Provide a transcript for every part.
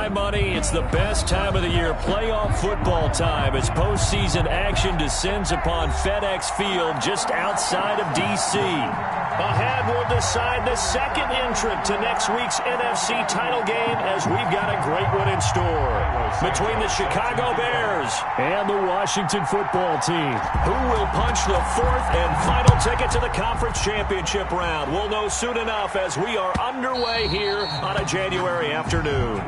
my money, it's the best time of the year, playoff football time, as postseason action descends upon FedEx Field just outside of D.C. Ahead, we'll decide the second entrant to next week's NFC title game, as we've got a great one in store between the Chicago Bears and the Washington football team. Who will punch the fourth and final ticket to the conference championship round? We'll know soon enough as we are underway here on a January afternoon.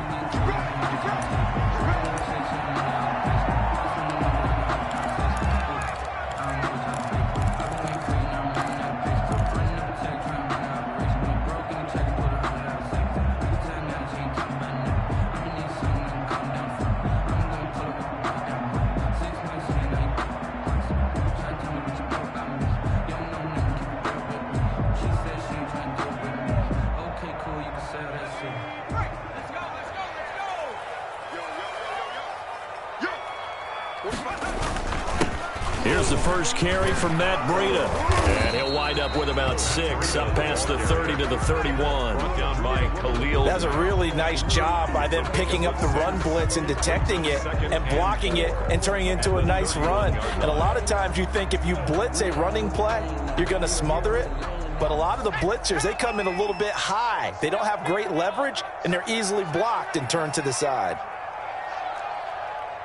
Here's the first carry from Matt Breida, and he'll wind up with about 6, up past the 30 to the 31. Down by Khalil. That's a really nice job by them picking up the run blitz and detecting it and blocking it and turning it into a nice run. And a lot of times you think if you blitz a running play, you're going to smother it. But a lot of the blitzers, they come in a little bit high. They don't have great leverage, and they're easily blocked and turned to the side.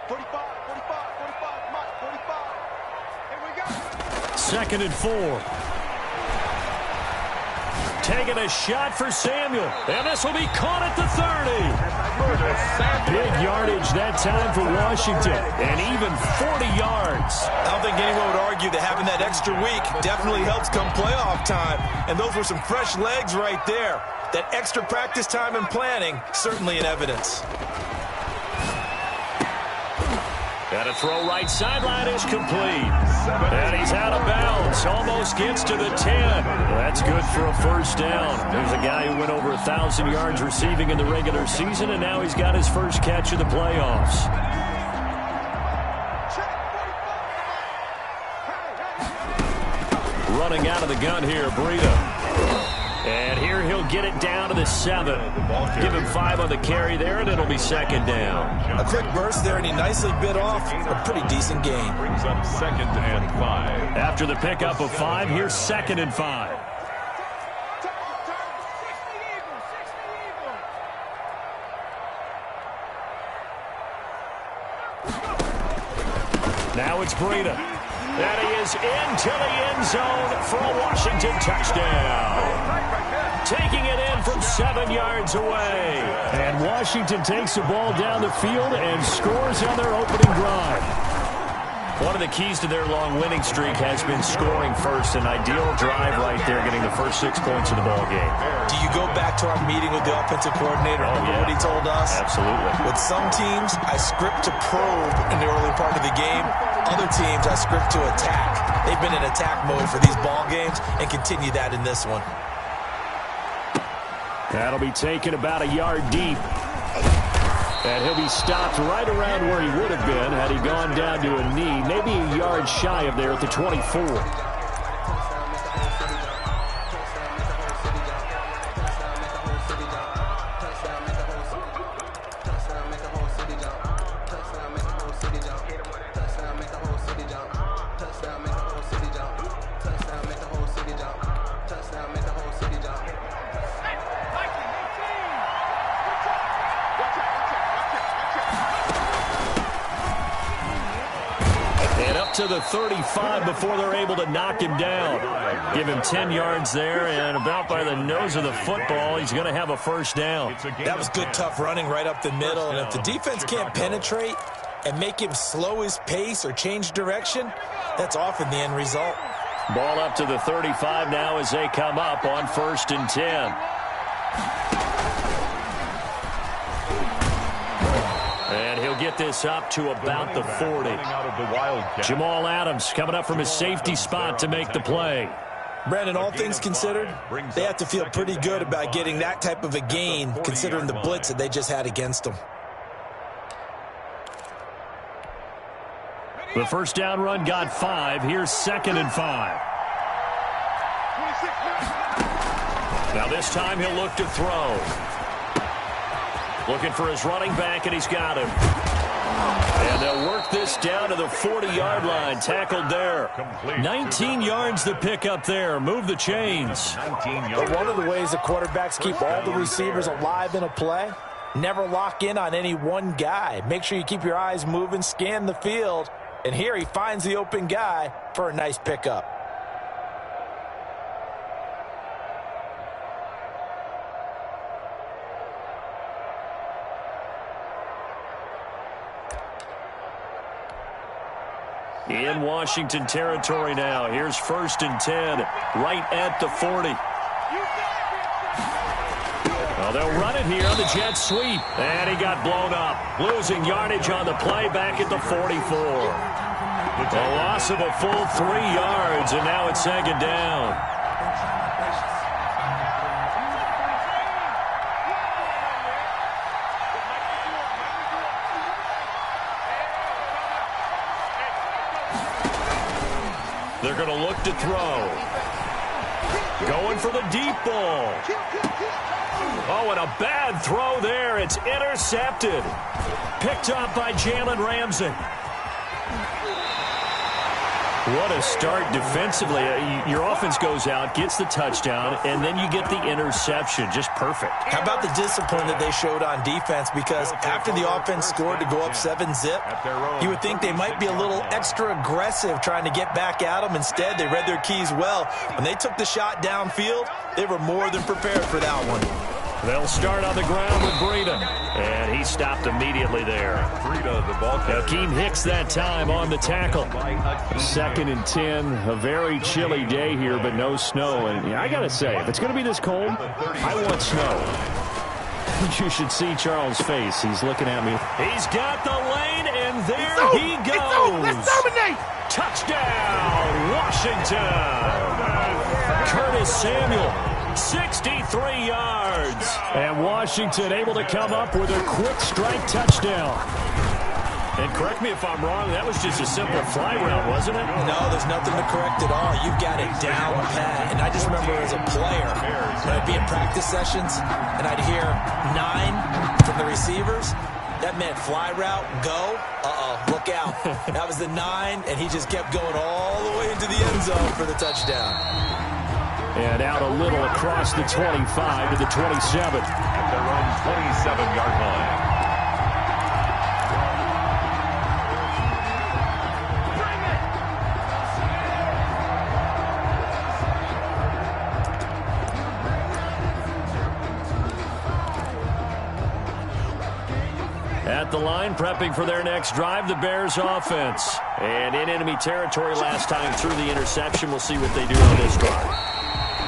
45, 45, 45, come on, 45. Here we go. 2nd and 4. Taking a shot for Samuel, and this will be caught at the 30. Big yardage that time for Washington, and even 40 yards. I don't think anyone would argue that having that extra week definitely helps come playoff time. And those were some fresh legs right there. That extra practice time and planning, certainly in evidence. And a throw right sideline is complete. And he's out of bounds. Almost gets to the 10. That's good for a first down. There's a guy who went over 1,000 yards receiving in the regular season, and now he's got his first catch of the playoffs. Running out of the gun here, Breida. And here he'll get it down to the 7. Give him 5 on the carry there, and it'll be 2nd down. A quick burst there, and he nicely bit off a pretty decent gain. Brings up 2nd and 5. After the pickup of 5, here's 2nd and 5. Now it's Breida. And he is into the end zone for a Washington touchdown. Taking it in from 7 yards away. And Washington takes the ball down the field and scores on their opening drive. One of the keys to their long winning streak has been scoring first. An ideal drive right there, getting the first 6 points of the ball game. Do you go back to our meeting with the offensive coordinator? Remember what he told us? Absolutely. With some teams, I script to probe in the early part of the game. Other teams, I script to attack. They've been in attack mode for these ball games and continue that in this one. That'll be taken about a yard deep. And he'll be stopped right around where he would have been had he gone down to a knee, maybe a yard shy of there at the 24. To the 35 before they're able to knock him down. Give him 10 yards there, and about by the nose of the football, he's going to have a first down. That was good, tough running right up the middle, and if the defense can't penetrate and make him slow his pace or change direction, that's often the end result. Ball up to the 35 now as they come up on 1st and 10. And he'll get this up to about the 40. Jamal Adams coming up from his safety spot to make the play. Brandon, all things considered, they have to feel pretty good about getting that type of a gain, considering the blitz that they just had against them. The first down run got 5. Here's 2nd and 5. Now this time he'll look to throw. Looking for his running back, and he's got him. And they'll work this down to the 40-yard line. Tackled there. 19 yards to pick up there. Move the chains. But one of the ways the quarterbacks keep all the receivers alive in a play, never lock in on any one guy. Make sure you keep your eyes moving, scan the field. And here he finds the open guy for a nice pickup. In Washington territory now. Here's 1st and 10, right at the 40. Well, they'll run it here on the jet sweep. And he got blown up. Losing yardage on the play back at the 44. A loss of a full 3 yards, and now it's 2nd down. They're going to look to throw. Going for the deep ball. Oh, and a bad throw there. It's intercepted. Picked up by Jalen Ramsey. What a start defensively. Your offense goes out, gets the touchdown, and then you get the interception. Just perfect. How about the discipline that they showed on defense? Because after the offense scored to go up 7-zip, you would think they might be a little extra aggressive trying to get back at them. Instead, they read their keys well. When they took the shot downfield, they were more than prepared for that one. They'll start on the ground with Breida. And he stopped immediately there. Akeem Hicks that time on the tackle. 2nd and 10. A very chilly day here, but no snow. And I got to say, if it's going to be this cold, I want snow. You should see Charles' face. He's looking at me. He's got the lane, and there he goes. Let's dominate. Touchdown, Washington. Curtis Samuel. 63 yards. And Washington able to come up with a quick strike touchdown. And correct me if I'm wrong, that was just a simple fly route, wasn't it? No, there's nothing to correct at all. You've got it down pat. And I just remember as a player, when I'd be in practice sessions, and I'd hear 9 from the receivers, that meant fly route, go, look out. That was the 9, and he just kept going all the way into the end zone for the touchdown. And out a little across the 25 to the 27. At their own 27-yard line. At the line, prepping for their next drive, the Bears offense. And in enemy territory last time through the interception. We'll see what they do on this drive.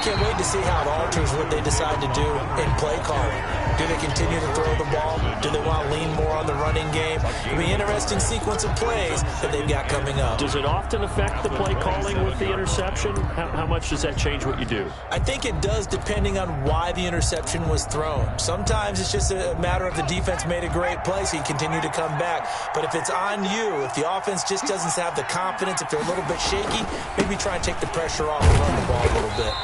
Can't wait to see how it alters what they decide to do in play calling. Do they continue to throw the ball? Do they want to lean more on the running game? It'll be an interesting sequence of plays that they've got coming up. Does it often affect the play calling with the interception? How much does that change what you do? I think it does, depending on why the interception was thrown. Sometimes it's just a matter of the defense made a great play, so you continue to come back. But if it's on you, if the offense just doesn't have the confidence, if they're a little bit shaky, maybe try and take the pressure off and run the ball a little bit.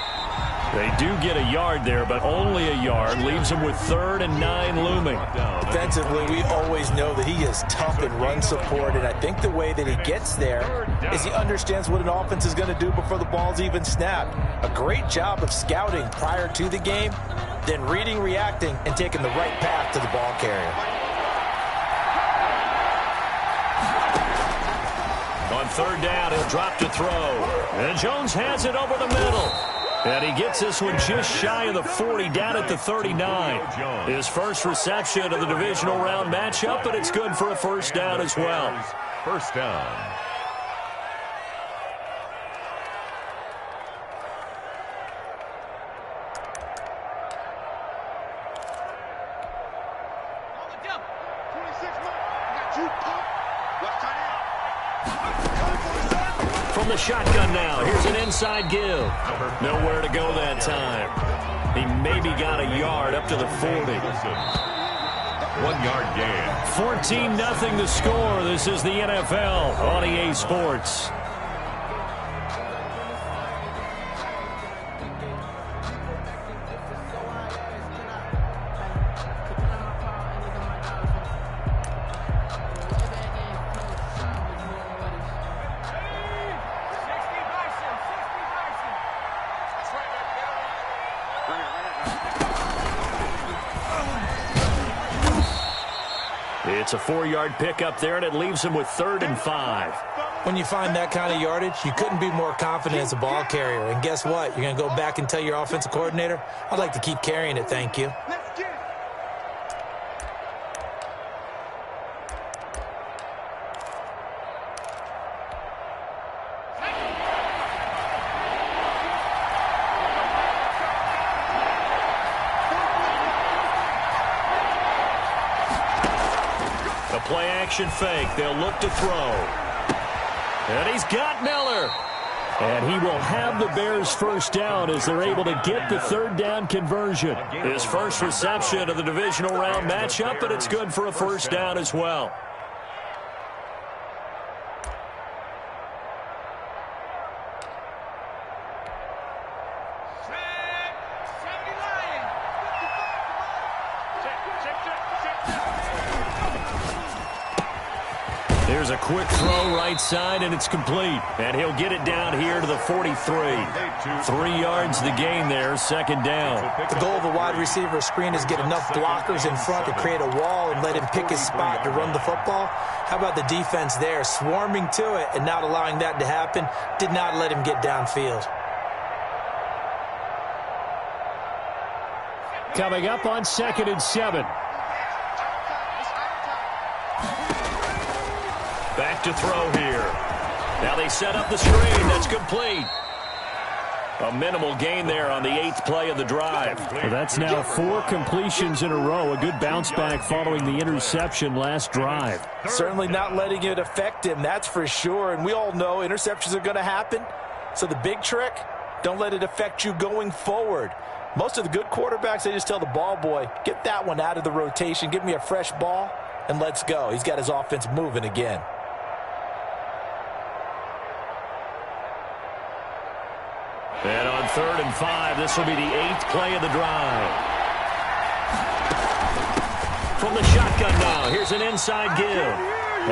They do get a yard there, but only a yard. Leaves them with 3rd and 9 looming. Defensively, we always know that he is tough in run support, and I think the way that he gets there is he understands what an offense is going to do before the ball's even snapped. A great job of scouting prior to the game, then reading, reacting, and taking the right path to the ball carrier. On 3rd down, he'll drop to throw. And Jones has it over the middle. And he gets this one just shy of the 40, down at the 39. His first reception of the divisional round matchup, but it's good for a 1st down as well. 1st down. From the shotgun now, here's an inside give. Nowhere to go that time. He maybe got a yard up to the 40. 1-yard gain. 14-0 the score. This is the NFL on EA Sports. It's a 4-yard pickup there, and it leaves him with 3rd and 5. When you find that kind of yardage, you couldn't be more confident as a ball carrier. And guess what? You're going to go back and tell your offensive coordinator, I'd like to keep carrying it, thank you. Play-action fake. They'll look to throw. And he's got Miller. And he will have the Bears first down as they're able to get the 3rd down conversion. His first reception of the divisional round matchup, but it's good for a first down as well. There's a quick throw right side, and it's complete. And he'll get it down here to the 43. 3 yards the gain there, 2nd down. The goal of a wide receiver screen is get enough blockers in front to create a wall and let him pick his spot to run the football. How about the defense there, swarming to it and not allowing that to happen? Did not let him get downfield. Coming up on 2nd and 7. Back to throw here. Now they set up the screen. That's complete. A minimal gain there on the 8th play of the drive. Well, that's now 4 completions in a row. A good bounce back following the interception last drive. Certainly not letting it affect him, that's for sure. And we all know interceptions are going to happen. So the big trick, don't let it affect you going forward. Most of the good quarterbacks, they just tell the ball boy, get that one out of the rotation, give me a fresh ball, and let's go. He's got his offense moving again. And on 3rd and 5, this will be the 8th play of the drive. From the shotgun now, here's an inside give.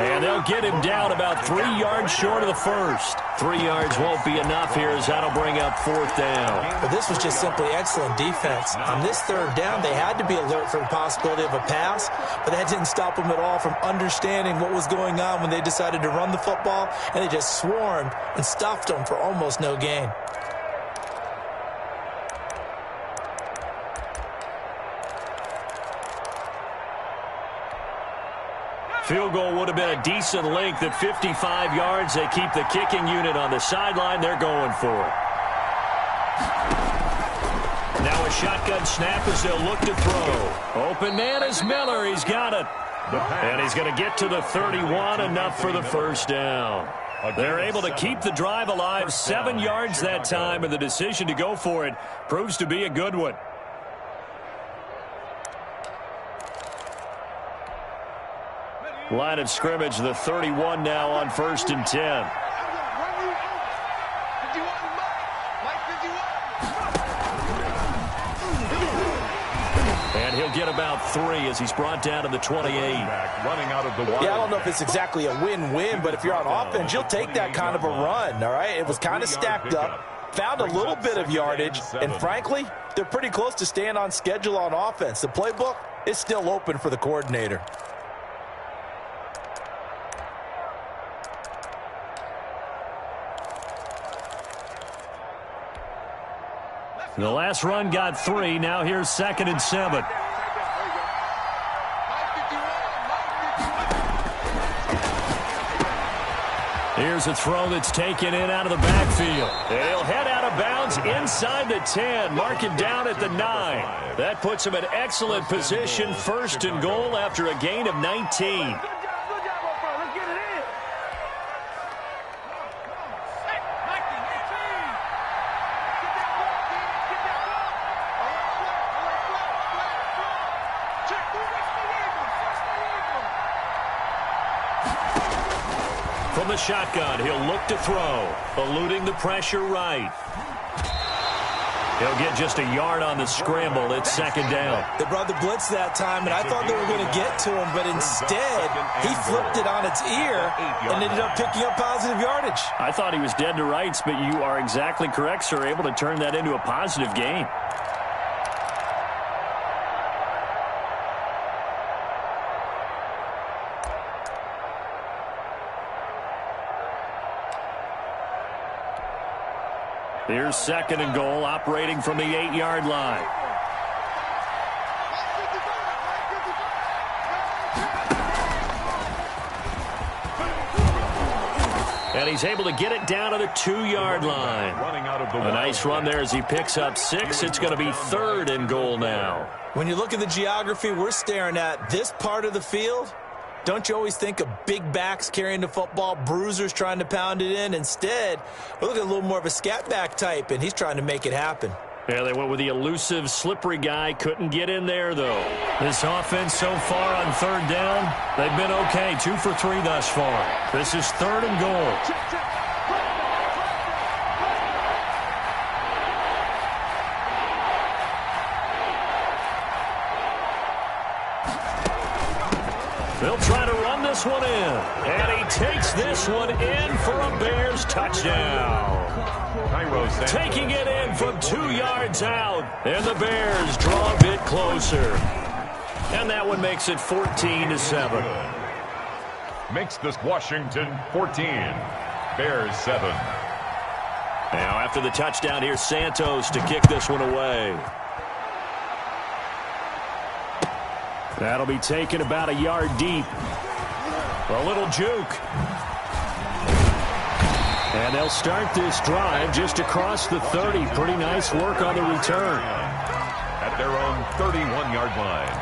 And they'll get him down about 3 yards short of the first. 3 yards won't be enough here as that'll bring up 4th down. But this was just simply excellent defense. On this 3rd down, they had to be alert for the possibility of a pass, but that didn't stop them at all from understanding what was going on when they decided to run the football, and they just swarmed and stuffed them for almost no gain. Field goal would have been a decent length at 55 yards. They keep the kicking unit on the sideline. They're going for it. Now a shotgun snap as they'll look to throw. Open man is Miller. He's got it. And he's going to get to the 31, enough for the first down. They're able to keep the drive alive, 7 yards that time, and the decision to go for it proves to be a good one. Line of scrimmage, the 31 now on 1st and 10. And he'll get about 3 as he's brought down to the 28. Yeah, I don't know if it's exactly a win-win, but if you're on offense, you'll take that kind of a run, all right? It was kind of stacked up, found a little bit of yardage, and frankly, they're pretty close to staying on schedule on offense. The playbook is still open for the coordinator. The last run got 3. Now here's 2nd and 7. Here's a throw that's taken in out of the backfield. And he'll head out of bounds inside the 10. Mark it down at the 9. That puts him in excellent position. 1st and goal after a gain of 19. From the shotgun, he'll look to throw, eluding the pressure right. He'll get just a yard on the scramble. It's 2nd down. They brought the blitz that time, and I thought they were going to get to him, but instead, he flipped it on its ear and ended up picking up positive yardage. I thought he was dead to rights, but you are exactly correct, sir, able to turn that into a positive gain. Here's 2nd and goal, operating from the 8-yard line. And he's able to get it down to the 2-yard line. A nice run there as he picks up 6. It's going to be 3rd and goal now. When you look at the geography we're staring at, this part of the field, don't you always think of big backs carrying the football, bruisers trying to pound it in? Instead, we're looking at a little more of a scat back type, and he's trying to make it happen. Yeah, they went with the elusive, slippery guy. Couldn't get in there, though. This offense so far on 3rd down, they've been okay. 2 for 3 thus far. This is 3rd and goal. They'll try to run this one in. And he takes this one in for a Bears touchdown. Taking it in from 2 yards out. And the Bears draw a bit closer. And that one makes it 14-7. Makes this Washington 14. Bears 7. Now after the touchdown, here's Santos to kick this one away. That'll be taken about a yard deep. A little juke. And they'll start this drive just across the 30. Pretty nice work on the return. At their own 31-yard line.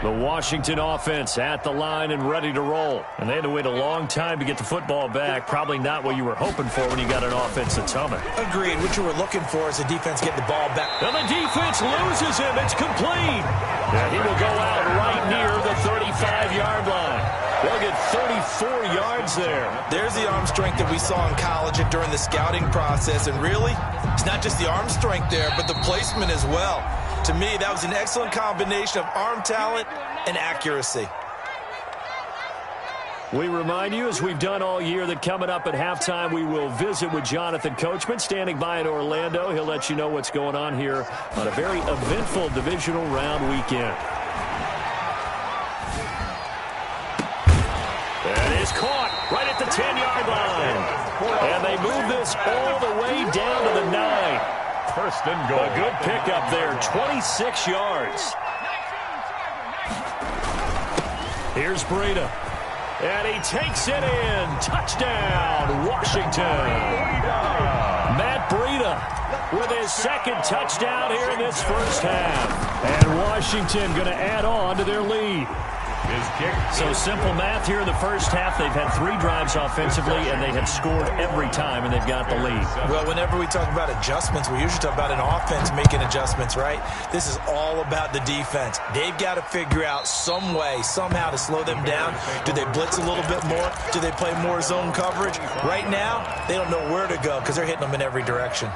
The Washington offense at the line and ready to roll. And they had to wait a long time to get the football back. Probably not what you were hoping for when you got an offense that's humming. Agreed. What you were looking for is the defense getting the ball back. And the defense loses him. It's complete. And he will go out right near the 35-yard line. They'll get 34 yards there. There's the arm strength that we saw in college and during the scouting process. And really, it's not just the arm strength there, but the placement as well. To me, that was an excellent combination of arm talent and accuracy. We remind you, as we've done all year, that coming up at halftime, we will visit with Jonathan Coachman, standing by in Orlando. He'll let you know what's going on here on a very eventful divisional round weekend. That is caught right at the 10-yard line. And they move this all the way down to the 9. First and goal. A good pickup there, 26 yards. Here's Breida. And he takes it in. Touchdown, Washington. Matt Breida with his 2nd touchdown here in this first half. And Washington going to add on to their lead. His kick. So simple math here in the first half. They've had 3 drives offensively, and they have scored every time, and they've got the lead. Well, whenever we talk about adjustments, we usually talk about an offense making adjustments, right? This is all about the defense. They've got to figure out some way, somehow to slow them down. Do they blitz a little bit more? Do they play more zone coverage? Right now, they don't know where to go because they're hitting them in every direction.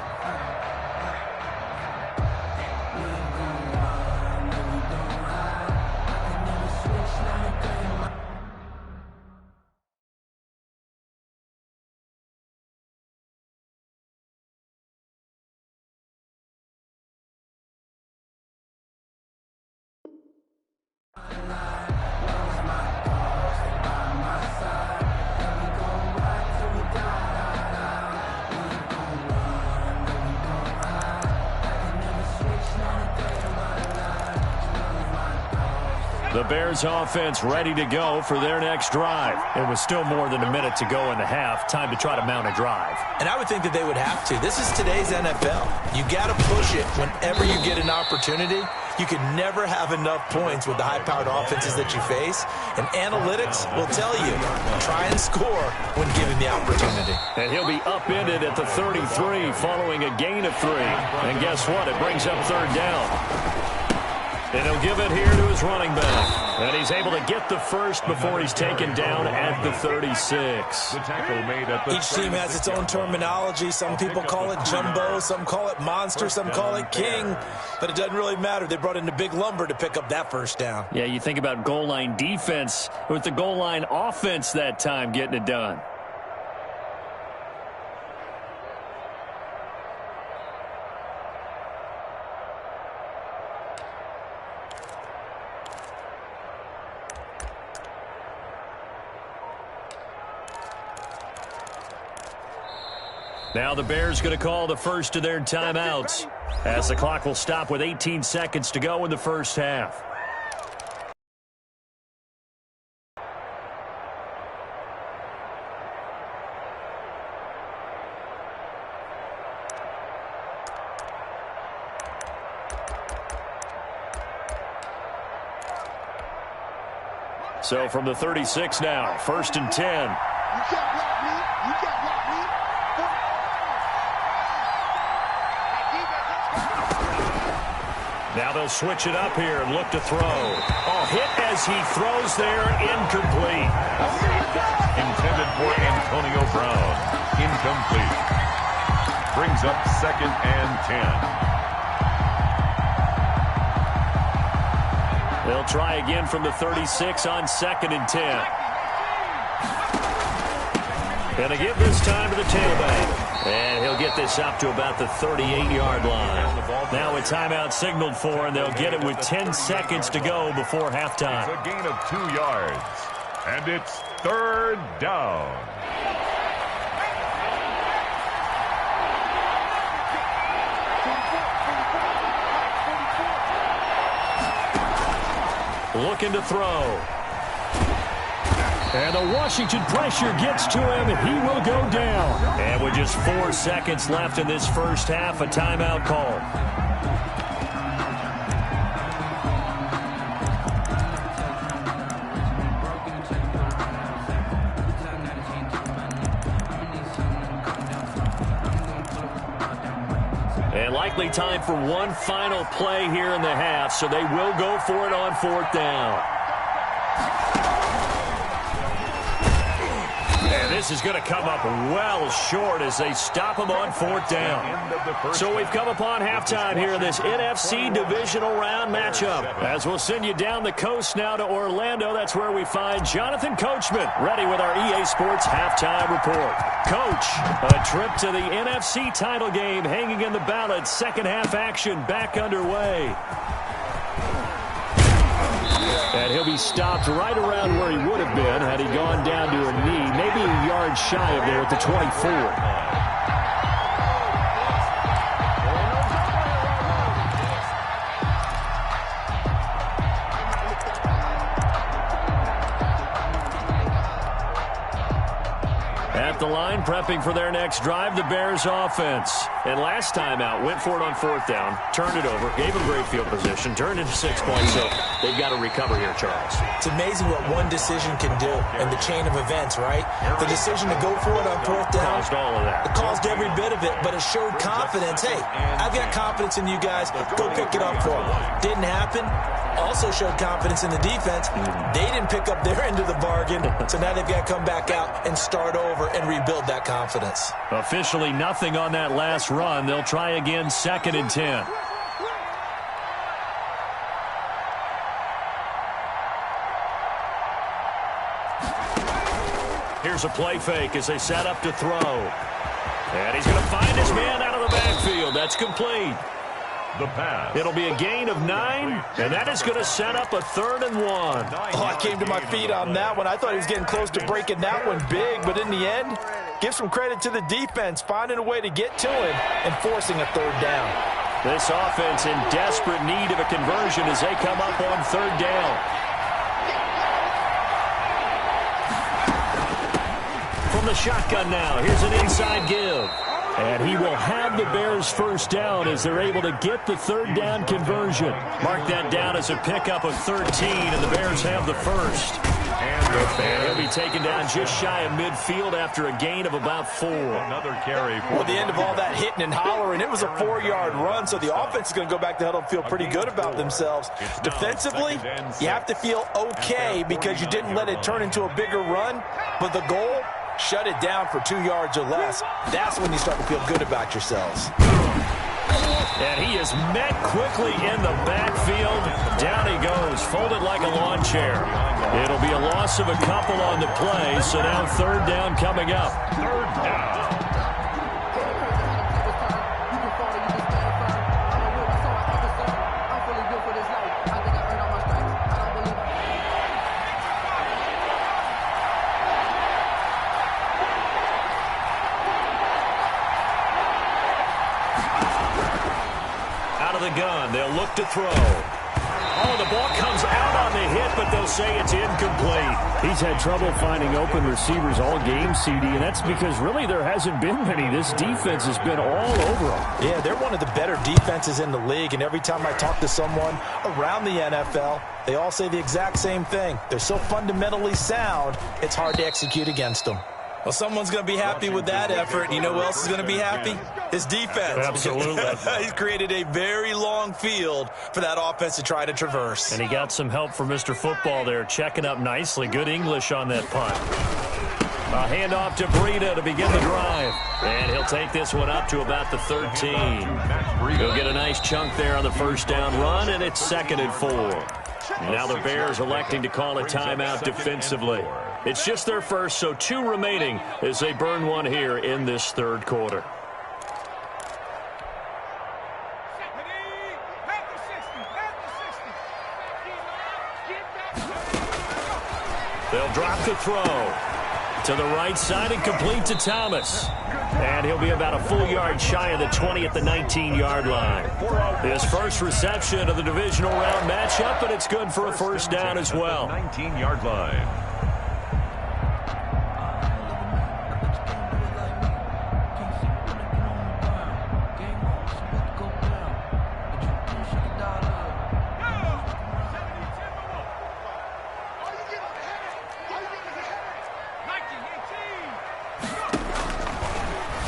The Bears offense ready to go for their next drive. It was still more than a minute to go in the half. Time to try to mount a drive. And I would think that they would have to. This is today's NFL. You got to push it whenever you get an opportunity. You can never have enough points with the high-powered offenses that you face. And analytics will tell you, try and score when given the opportunity. And he'll be upended at the 33 following a gain of 3. And guess what? It brings up 3rd down. And he'll give it here to his running back. And he's able to get the first before he's taken down at the 36. The tackle made at the Each team has its own terminology. Some people call it jumbo, some call it monster, some call it king. But it doesn't really matter. They brought in the big lumber to pick up that first down. Yeah, you think about goal line defense with the goal line offense that time getting it done. Now the Bears going to call the first of their timeouts as the clock will stop with 18 seconds to go in the first half. So from the 36 now, 1st and 10. You can't block me. You can't block me. Now they'll switch it up here and look to throw. Oh, hit as he throws there, incomplete. Intended for Antonio Brown. Incomplete. Brings up 2nd and 10. They'll try again from the 36 on 2nd and 10. Gonna give this time to the tailback. And he'll get this up to about the 38-yard line. Now a timeout signaled for, and they'll get it with 10 seconds to go before halftime. It's a gain of 2 yards. And it's 3rd down. Looking to throw. And the Washington pressure gets to him. He will go down. And with just 4 seconds left in this first half, a timeout call. And likely time for one final play here in the half, so they will go for it on 4th down. And this is going to come up well short as they stop him on 4th down. So we've come upon halftime here in this NFC divisional round matchup. As we'll send you down the coast now to Orlando, that's where we find Jonathan Coachman ready with our EA Sports halftime report. Coach, a trip to the NFC title game hanging in the balance. Second half action back underway. And he'll be stopped right around where he would have been had he gone down to a knee, maybe a yard shy of there at the 24. At the line, prepping for their next drive, the Bears offense. And last time out, went for it on 4th down, turned it over, gave them great field position, turned into 6 points, so they've got to recover here, Charles. It's amazing what one decision can do in the chain of events, right? The decision to go for it on 4th down. Caused all of that. It caused every bit of it, but it showed confidence. Hey, I've got confidence in you guys. Go pick it up for them. Didn't happen. Also showed confidence in the defense. They didn't pick up their end of the bargain, so now they've got to come back out and start over and rebuild that confidence. Officially nothing on that last run. They'll try again 2nd and 10. Here's a play fake as they set up to throw. And he's going to find his man out of the backfield. That's complete. The pass. It'll be a gain of 9, and that is going to set up a 3rd and 1. Oh, I came to my feet on that one. I thought he was getting close to breaking that one big, but in the end, give some credit to the defense, finding a way to get to him and forcing a 3rd down. This offense in desperate need of a conversion as they come up on 3rd down. From the shotgun now, here's an inside give. And he will have the Bears' first down as they're able to get the 3rd down conversion. Mark that down as a pickup of 13, and the Bears have the first. And he'll be taken down just shy of midfield after a gain of about 4. Another carry. Well, the end of all that hitting and hollering, it was a 4-yard run, so the offense is going to go back to huddle and feel pretty good about themselves. Defensively, you have to feel okay because you didn't let it turn into a bigger run, but the goal, shut it down for 2 yards or less. That's when you start to feel good about yourselves. And he is met quickly in the backfield. Down he goes, folded like a lawn chair. It'll be a loss of a couple on the play, so now 3rd down coming up. 3rd down. gun. They'll look to throw. Oh, the ball comes out on the hit, but they'll say it's incomplete. He's had trouble finding open receivers all game, CD, and that's because really there hasn't been many. This defense has been all over them. Yeah, they're one of the better defenses in the league, and every time I talk to someone around the NFL, they all say the exact same thing. They're so fundamentally sound, it's hard to execute against them. Well, someone's going to be happy with that effort. You know who else is going to be happy? His defense. Absolutely. He's created a very long field for that offense to try to traverse. And he got some help from Mr. Football there, checking up nicely. Good English on that punt. A handoff to Breida to begin the drive. And he'll take this one up to about the 13. He'll get a nice chunk there on the first down run, and it's 2nd and 4. Now the Bears electing to call a timeout defensively. It's just their first, so 2 remaining as they burn one here in this third quarter. They'll drop the throw to the right side and complete to Thomas. And he'll be about a full yard shy of the 20 at the 19-yard line. His first reception of the divisional round matchup, but it's good for a first down as well. 19-yard line.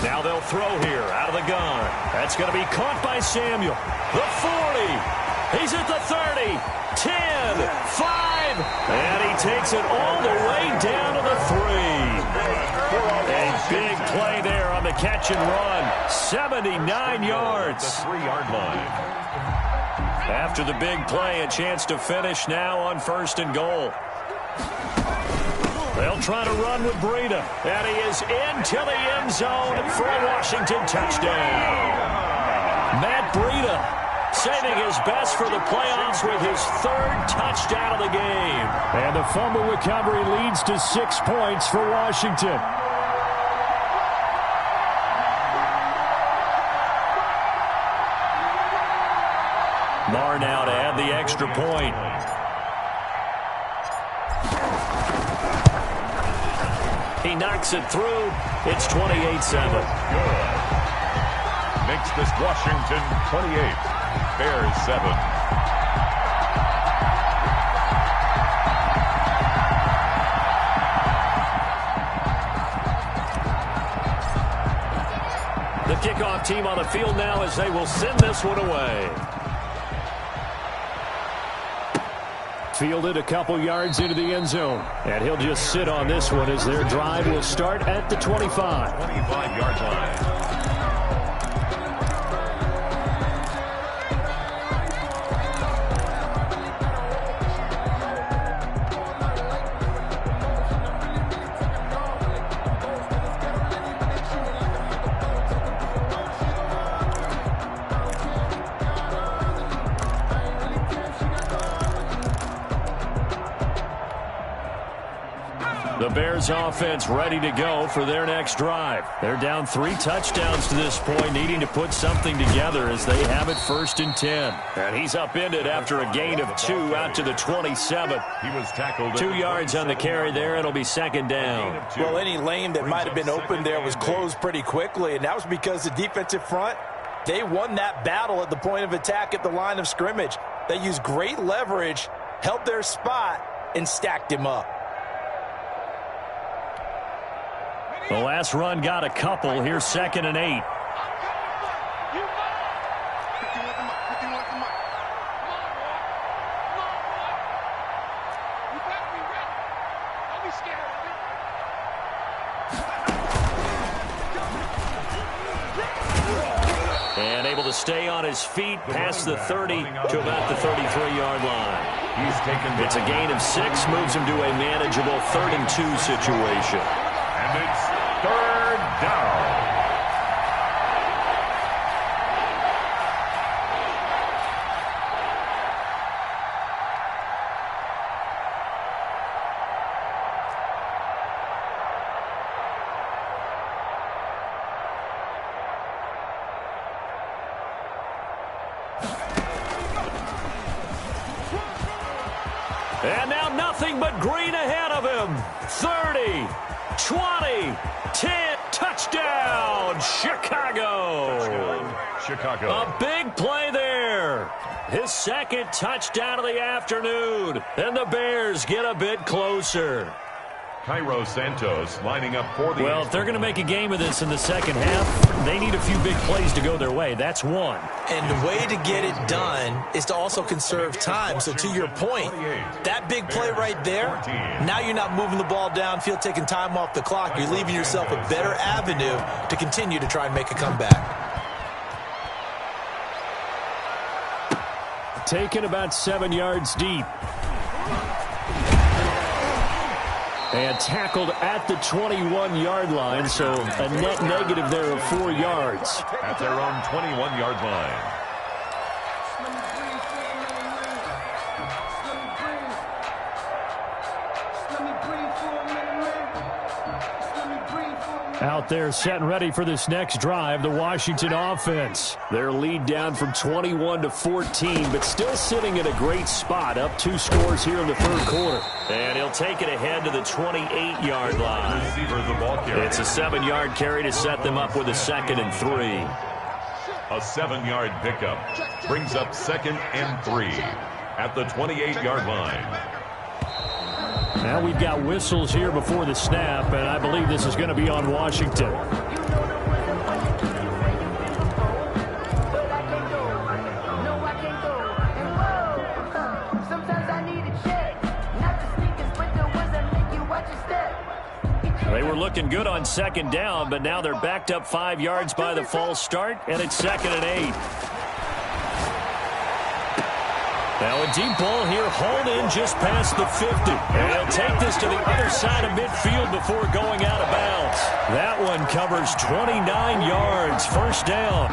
Now they'll throw here out of the gun. That's going to be caught by Samuel. The 40. He's at the 30. 10. 5. And he takes it all the way down to the 3. A big play there on the catch and run. 79 yards. The 3-yard line. After the big play, a chance to finish now on 1st and goal. They'll try to run with Breida. And he is into the end zone for a Washington touchdown. Matt Breida saving his best for the playoffs with his 3rd touchdown of the game. And the fumble recovery leads to 6 points for Washington. Marr now to add the extra point. He knocks it through. It's 28-7. Makes this Washington 28. Bears 7. The kickoff team on the field now as they will send this one away. Fielded a couple yards into the end zone. And he'll just sit on this one as their drive will start at the 25. 25-yard line. The Bears offense ready to go for their next drive. They're down 3 touchdowns to this point, needing to put something together as they have it 1st and 10. And he's upended after a gain of 2 out to the 27. He was tackled. 2 yards on the carry there. It'll be 2nd down. Well, any lane that might have been open there was closed pretty quickly, and that was because the defensive front, they won that battle at the point of attack at the line of scrimmage. They used great leverage, held their spot, and stacked him up. The last run got a couple. Here's 2nd and 8. And able to stay on his feet past the 30 to about the 33-yard line. It's a gain of 6, moves him to a manageable 3rd and 2 situation. And it's 3rd down. green ahead of him. 30, 20, 10, touchdown, Chicago. Chicago. A big play there. His second touchdown of the afternoon. And the Bears get a bit closer. Cairo Santos lining up for the... Well, if they're going to make a game of this in the second half, they need a few big plays to go their way. That's one. And the way to get it done is to also conserve time. So to your point, that big play right there, now you're not moving the ball downfield, taking time off the clock. You're leaving yourself a better avenue to continue to try and make a comeback. Taken about 7 yards deep. And tackled at the 21-yard line, so a net negative there of 4 yards. At their own 21-yard line. Out there set and ready for this next drive, the Washington offense. Their lead down from 21 to 14, but still sitting in a great spot, up 2 scores here in the third quarter. And he'll take it ahead to the 28-yard line. It's a 7-yard carry to set them up with a 2nd and 3. A 7-yard pickup brings up 2nd and 3 at the 28-yard line. Now we've got whistles here before the snap, and I believe this is going to be on Washington. They were looking good on 2nd down, but now they're backed up 5 yards by the false start, and it's 2nd and 8. Now a deep ball here, hauled in just past the 50. And he'll take this to the other side of midfield before going out of bounds. That one covers 29 yards, first down.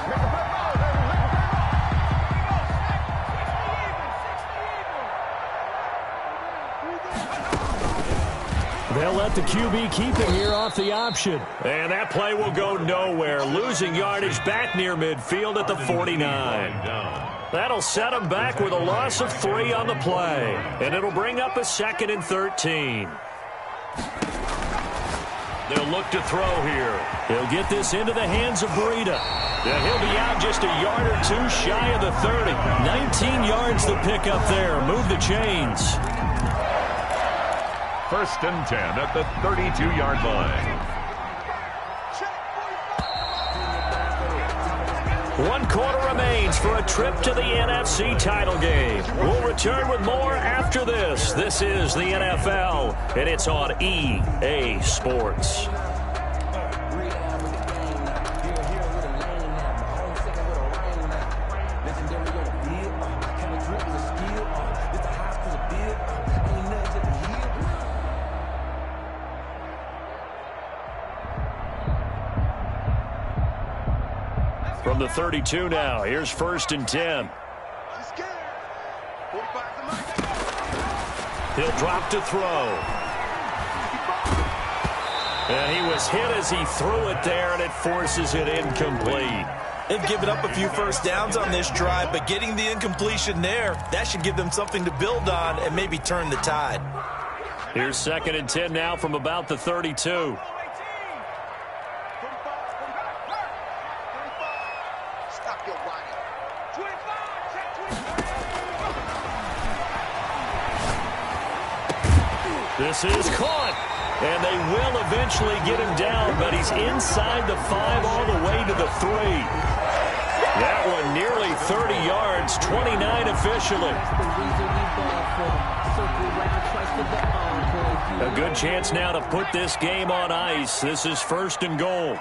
They'll let the QB keep it here off the option. And that play will go nowhere, losing yardage back near midfield at the 49. That'll set them back with a loss of 3 on the play. And it'll bring up a 2nd and 13. They'll look to throw here. He'll get this into the hands of Breida. And he'll be out just a yard or 2 shy of the 30. 19 yards to pick up there. Move the chains. 1st and 10 at the 32-yard line. 1 quarter remains for a trip to the NFC title game. We'll return with more after this. This is the NFL, and it's on EA Sports. From the 32 now, here's 1st and 10. He'll drop to throw. And he was hit as he threw it there, and it forces it incomplete. They've given up a few first downs on this drive, but getting the incompletion there, that should give them something to build on and maybe turn the tide. Here's 2nd and 10 now from about the 32. This is caught, and they will eventually get him down, but he's inside the 5 all the way to the 3. That one nearly 30 yards, 29 officially. A good chance now to put this game on ice. This is 1st and goal.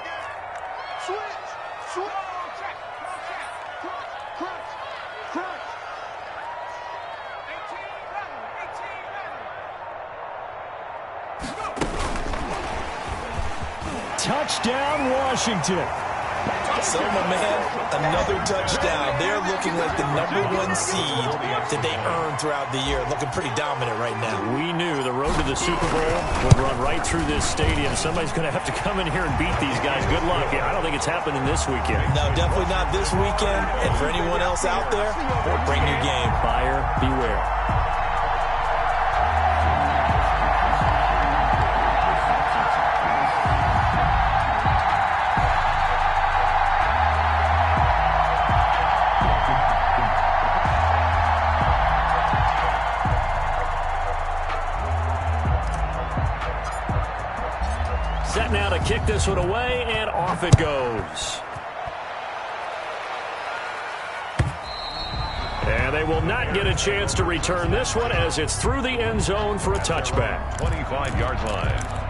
Touchdown, Washington. So, my man, another touchdown. They're looking like the #1 seed that they earned throughout the year. Looking pretty dominant right now. We knew the road to the Super Bowl would run right through this stadium. Somebody's going to have to come in here and beat these guys. Good luck. I don't think it's happening this weekend. No, definitely not this weekend. And for anyone else out there, bring your game. Buyer beware. kick this one away, and off it goes. And they will not get a chance to return this one as it's through the end zone for a touchback. 25-yard line.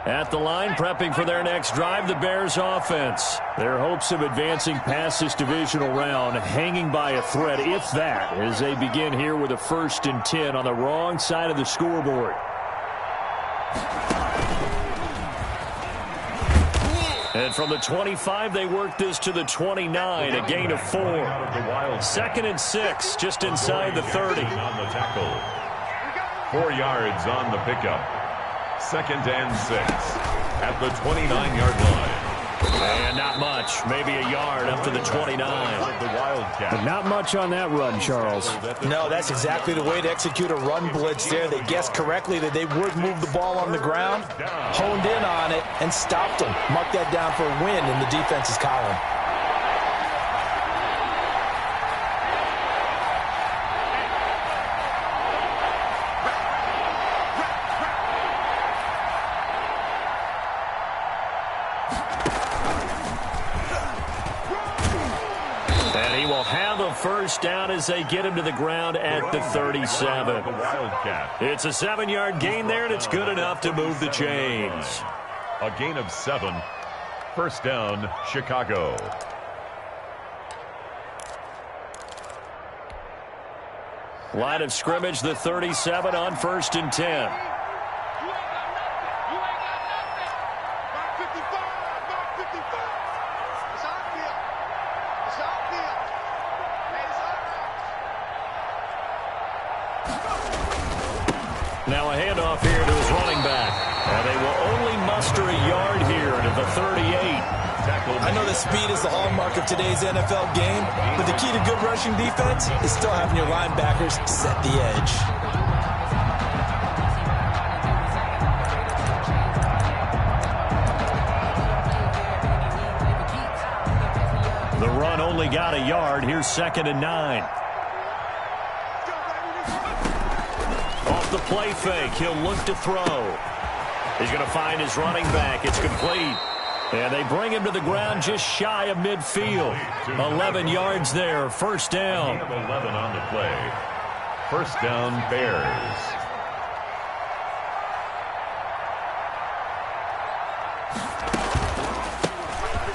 At the line, prepping for their next drive, the Bears offense. Their hopes of advancing past this divisional round hanging by a thread, if that, as they begin here with a 1st and 10 on the wrong side of the scoreboard. And from the 25, they work this to the 29, a gain of 4. 2nd and 6, just inside the 30. On the tackle. 4 yards on the pickup. 2nd and 6 at the 29-yard line. And not much. Maybe a yard up to the 29. The Wildcat. But not much on that run, Charles. No, that's exactly the way to execute a run blitz there. They guessed correctly that they would move the ball on the ground, honed in on it, and stopped them. Mark that down for a win in the defense's column. First down as they get him to the ground at the 37. It's a 7-yard gain there, and it's good enough to move the chains. A gain of 7. First down, Chicago. Line of scrimmage, the 37 on 1st and 10. Now a handoff here to his running back. And they will only muster a yard here to the 38. I know that speed is the hallmark of today's NFL game, but the key to good rushing defense is still having your linebackers set the edge. The run only got a yard. Here's 2nd and 9. The play fake. He'll look to throw. He's going to find his running back. It's complete. And they bring him to the ground just shy of midfield. 11 yards there. First down. 11 on the play. First down, Bears.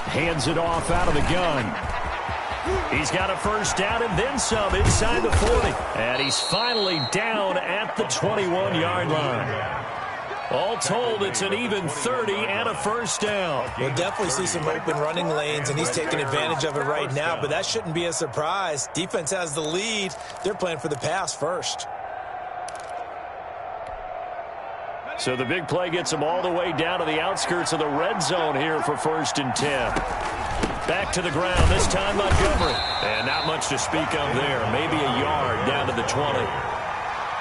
Hands it off out of the gun. He's got a first down and then some inside the 40. And he's finally down at the 21-yard line. All told, it's an even 30 and a first down. We'll definitely see some open running lanes, and he's taking advantage of it right now, but that shouldn't be a surprise. Defense has the lead. They're playing for the pass first. So the big play gets him all the way down to the outskirts of the red zone here for 1st and 10. Back to the ground, this time Montgomery. And not much to speak of there. Maybe a yard down to the 20.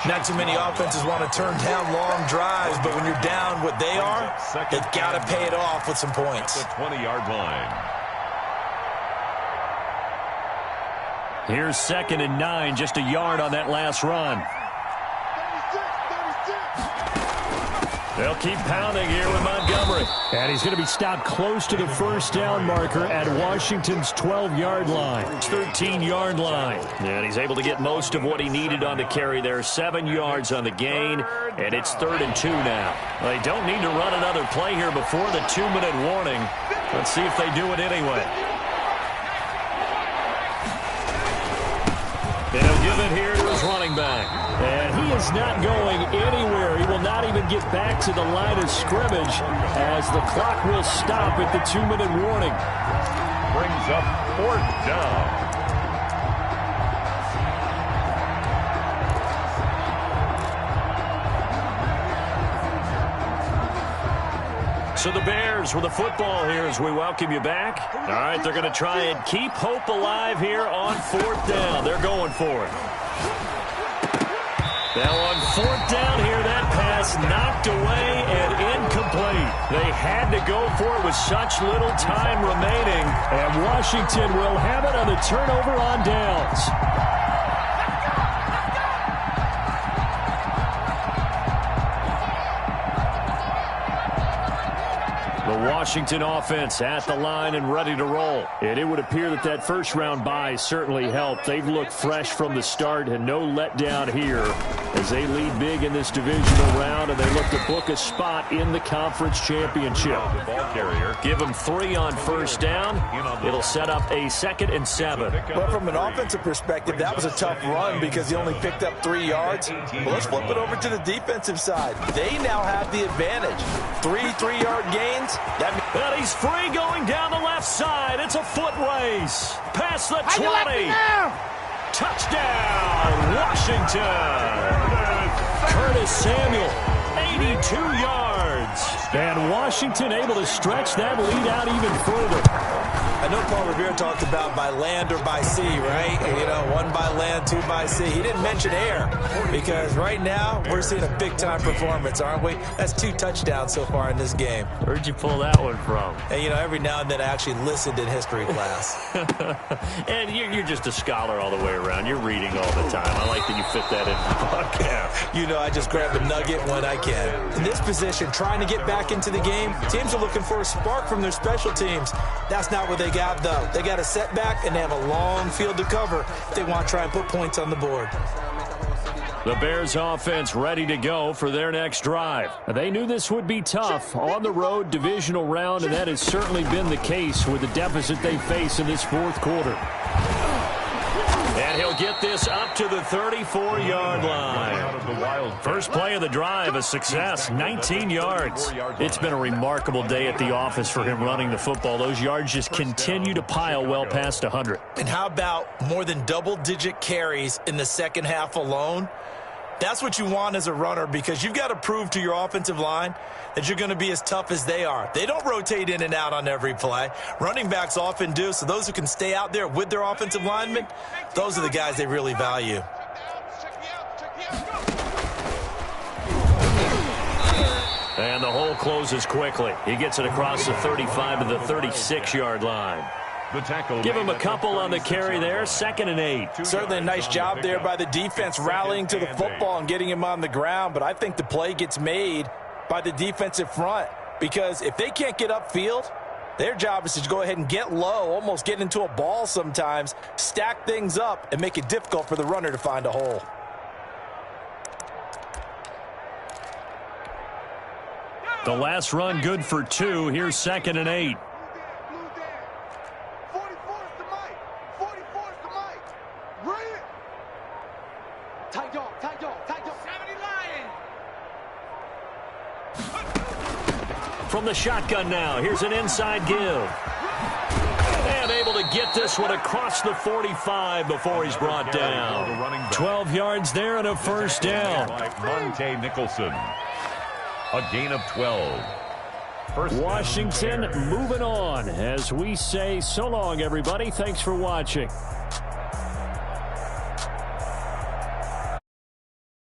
Not too many offenses want to turn down long drives, but when you're down what they are, they've got to pay it off with some points. The 20-yard line. Here's 2nd and 9, just a yard on that last run. They'll keep pounding here with Montgomery. And he's going to be stopped close to the first down marker at Washington's 12-yard line. 13-yard line. And he's able to get most of what he needed on the carry there. 7 yards on the gain, and it's 3rd and 2 now. They don't need to run another play here before the 2-minute warning. Let's see if they do it anyway. They'll give it here to his running back. And he is not going anywhere. He will not even get back to the line of scrimmage as the clock will stop at the 2-minute warning. Brings up 4th down. So the Bears with the football here as we welcome you back. All right, they're going to try and keep hope alive here on 4th down. They're going for it. Now on 4th down here, that pass knocked away and incomplete. They had to go for it with such little time remaining. And Washington will have it on the turnover on downs. The Washington offense at the line and ready to roll. And it would appear that that first-round bye certainly helped. They've looked fresh from the start and no letdown here as they lead big in this divisional round and they look to book a spot in the conference championship. The ball carrier. Give them 3 on 1st down. It'll set up a 2nd and 7. But from an offensive perspective, that was a tough run because he only picked up 3 yards. Well, let's flip it over to the defensive side. They now have the advantage. 3 3-yard gains. And he's free going down the left side. It's a foot race. Past the 20. Touchdown, Washington. Curtis Samuel, 82 yards. And Washington able to stretch that lead out even further. I know Paul Revere talked about by land or by sea, right? You know, 1 by land, 2 by sea. He didn't mention air because right now we're seeing a big-time performance, aren't we? That's 2 touchdowns so far in this game. Where'd you pull that one from? And, you know, every now and then I actually listened in history class. And you're just a scholar all the way around. You're reading all the time. I like that you fit that in the podcast. You know, I just grab a nugget when I can. In this position, trying to get back into the game, teams are looking for a spark from their special teams. That's not what they got, though. They got a setback, and they have a long field to cover if they want to try and put points on the board. The Bears offense ready to go for their next drive. They knew this would be tough on the road divisional round, and that has certainly been the case with the deficit they face in this 4th quarter. And he'll get this up to the 34-yard line. First play of the drive, a success, 19 yards. It's been a remarkable day at the office for him running the football. Those yards just continue to pile well past 100. And how about more than double-digit carries in the second half alone? That's what you want as a runner because you've got to prove to your offensive line that you're going to be as tough as they are. They don't rotate in and out on every play. Running backs often do, so those who can stay out there with their offensive linemen, those are the guys they really value. And the hole closes quickly. He gets it across the 35 to the 36-yard line. The tackle. Give him a couple on the carry there. 2nd and 8. Certainly a nice job there by the defense rallying to the football and getting him on the ground. But I think the play gets made by the defensive front because if they can't get upfield, their job is to go ahead and get low, almost get into a ball sometimes, stack things up, and make it difficult for the runner to find a hole. The last run good for 2. Here's 2nd and 8. From the shotgun now, here's an inside give. And able to get this one across the 45 before he's brought down. 12 yards there and a first down. Monte Nicholson. A gain of 12. Washington moving on as we say so long, everybody. Thanks for watching.